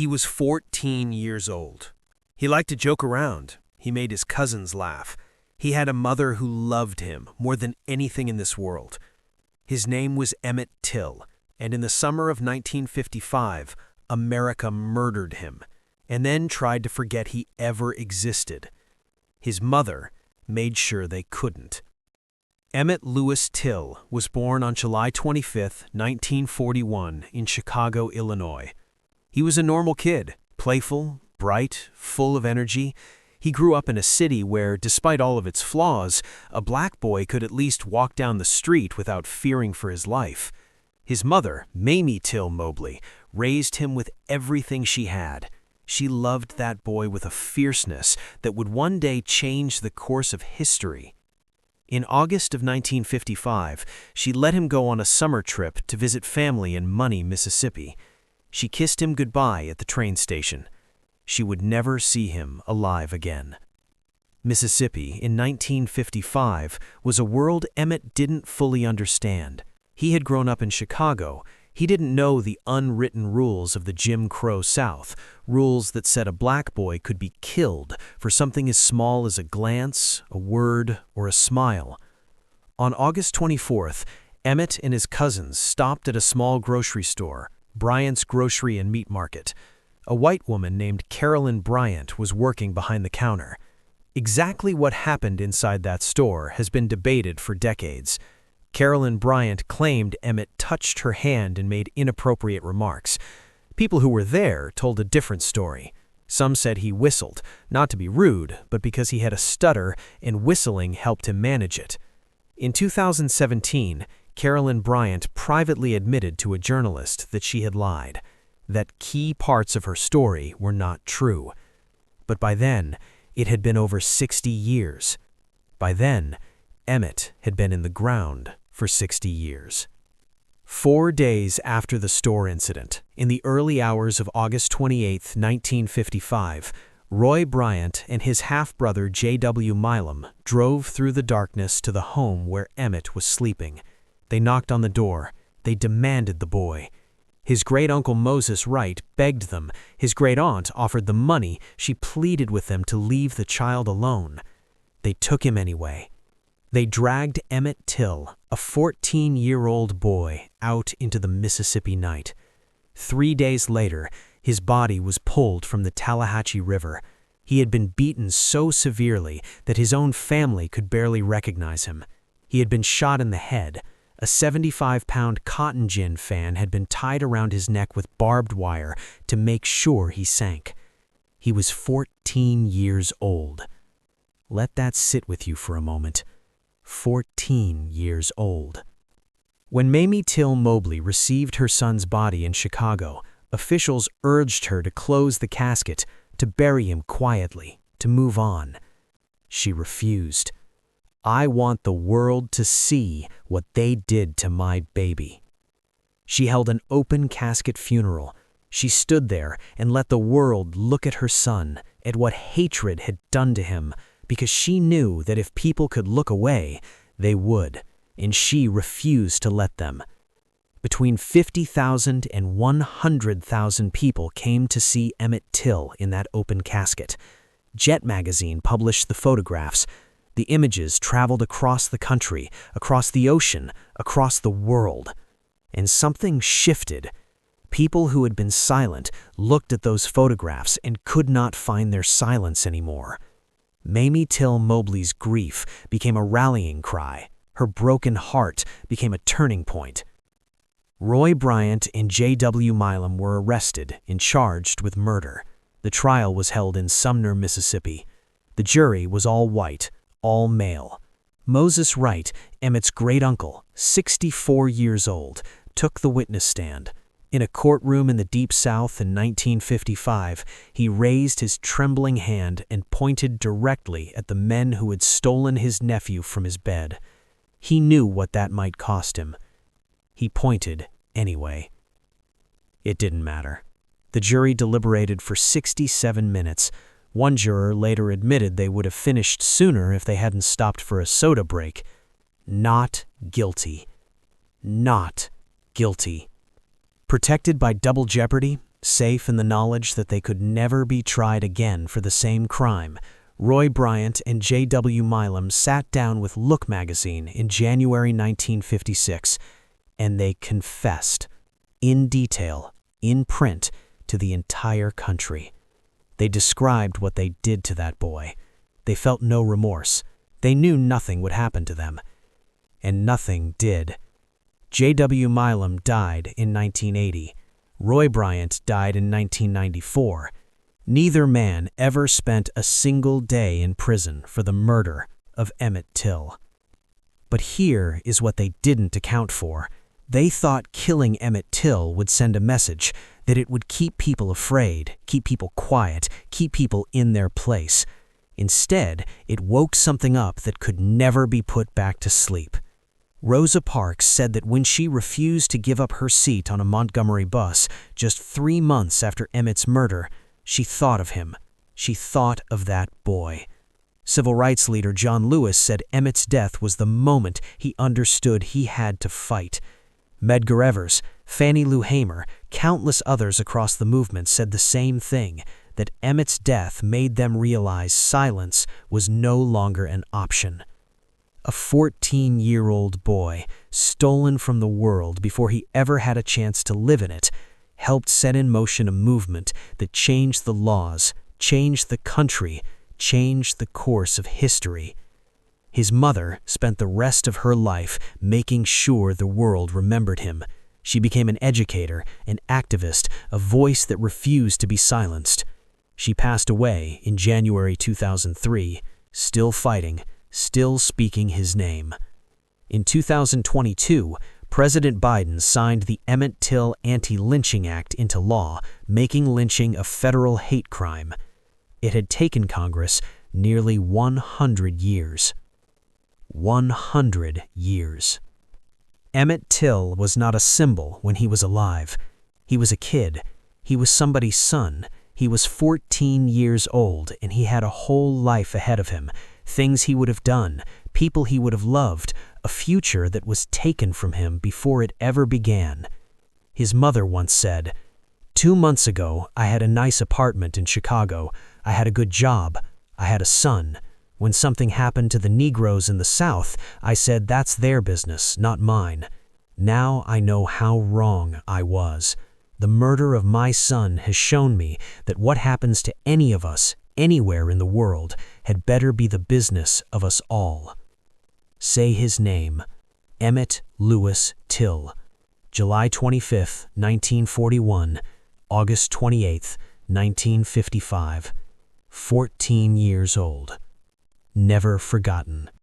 He was 14 years old. He liked to joke around. He made his cousins laugh. He had a mother who loved him more than anything in this world. His name was Emmett Till, and in the summer of 1955, America murdered him, and then tried to forget he ever existed. His mother made sure they couldn't. Emmett Louis Till was born on July 25, 1941, in Chicago, Illinois. He was a normal kid, playful, bright, full of energy. He grew up in a city where, despite all of its flaws, a black boy could at least walk down the street without fearing for his life. His mother, Mamie Till-Mobley, raised him with everything she had. She loved that boy with a fierceness that would one day change the course of history. In August of 1955, she let him go on a summer trip to visit family in Money, Mississippi. She kissed him goodbye at the train station. She would never see him alive again. Mississippi, in 1955, was a world Emmett didn't fully understand. He had grown up in Chicago. He didn't know the unwritten rules of the Jim Crow South, rules that said a black boy could be killed for something as small as a glance, a word, or a smile. On August 24th, Emmett and his cousins stopped at a small grocery store, Bryant's Grocery and Meat Market. A white woman named Carolyn Bryant was working behind the counter. Exactly what happened inside that store has been debated for decades. Carolyn Bryant claimed Emmett touched her hand and made inappropriate remarks. People who were there told a different story. Some said he whistled, not to be rude, but because he had a stutter and whistling helped him manage it. In 2017, Carolyn Bryant privately admitted to a journalist that she had lied, that key parts of her story were not true. But by then, it had been over 60 years. By then, Emmett had been in the ground for 60 years. 4 days after the store incident, in the early hours of August 28, 1955, Roy Bryant and his half-brother J.W. Milam drove through the darkness to the home where Emmett was sleeping. They knocked on the door. They demanded the boy. His great-uncle Moses Wright begged them. His great-aunt offered them money. She pleaded with them to leave the child alone. They took him anyway. They dragged Emmett Till, a 14-year-old boy, out into the Mississippi night. 3 days later, his body was pulled from the Tallahatchie River. He had been beaten so severely that his own family could barely recognize him. He had been shot in the head. A 75-pound cotton gin fan had been tied around his neck with barbed wire to make sure he sank. He was 14 years old. Let that sit with you for a moment. 14 years old. When Mamie Till-Mobley received her son's body in Chicago, officials urged her to close the casket, to bury him quietly, to move on. She refused. "I want the world to see what they did to my baby." She held an open-casket funeral. She stood there and let the world look at her son, at what hatred had done to him, because she knew that if people could look away, they would, and she refused to let them. Between 50,000 and 100,000 people came to see Emmett Till in that open casket. Jet magazine published the photographs. The images traveled across the country, across the ocean, across the world. And something shifted. People who had been silent looked at those photographs and could not find their silence anymore. Mamie Till-Mobley's grief became a rallying cry. Her broken heart became a turning point. Roy Bryant and J.W. Milam were arrested and charged with murder. The trial was held in Sumner, Mississippi. The jury was all white, all male. Moses Wright, Emmett's great-uncle, 64 years old, took the witness stand. In a courtroom in the Deep South in 1955, he raised his trembling hand and pointed directly at the men who had stolen his nephew from his bed. He knew what that might cost him. He pointed anyway. It didn't matter. The jury deliberated for 67 minutes. One juror later admitted they would have finished sooner if they hadn't stopped for a soda break. Not guilty. Not guilty. Protected by double jeopardy, Safe in the knowledge that they could never be tried again for the same crime, Roy Bryant and J.W. Milam sat down with Look magazine in January 1956, and they confessed, in detail, in print, to the entire country. They described what they did to that boy. They felt no remorse. They knew nothing would happen to them. And nothing did. J.W. Milam died in 1980. Roy Bryant died in 1994. Neither man ever spent a single day in prison for the murder of Emmett Till. But here is what they didn't account for. They thought killing Emmett Till would send a message, that it would keep people afraid, keep people quiet, keep people in their place. Instead, it woke something up that could never be put back to sleep. Rosa Parks said that when she refused to give up her seat on a Montgomery bus just 3 months after Emmett's murder, she thought of him. She thought of that boy. Civil rights leader John Lewis said Emmett's death was the moment he understood he had to fight. Medgar Evers, Fannie Lou Hamer, countless others across the movement said the same thing, that Emmett's death made them realize silence was no longer an option. A 14-year-old boy, stolen from the world before he ever had a chance to live in it, helped set in motion a movement that changed the laws, changed the country, changed the course of history. His mother spent the rest of her life making sure the world remembered him. She became an educator, an activist, a voice that refused to be silenced. She passed away in January 2003, still fighting, still speaking his name. In 2022, President Biden signed the Emmett Till Anti-Lynching Act into law, making lynching a federal hate crime. It had taken Congress nearly 100 years. 100 years. Emmett Till was not a symbol when he was alive. He was a kid. He was somebody's son. He was 14 years old, and he had a whole life ahead of him. Things he would have done, people he would have loved, a future that was taken from him before it ever began. His mother once said, "2 months ago, I had a nice apartment in Chicago. I had a good job. I had a son. When something happened to the Negroes in the South, I said that's their business, not mine. Now I know how wrong I was. The murder of my son has shown me that what happens to any of us, anywhere in the world, had better be the business of us all." Say his name, Emmett Lewis Till. July 25, 1941, August 28, 1955. 14 years old. Never forgotten.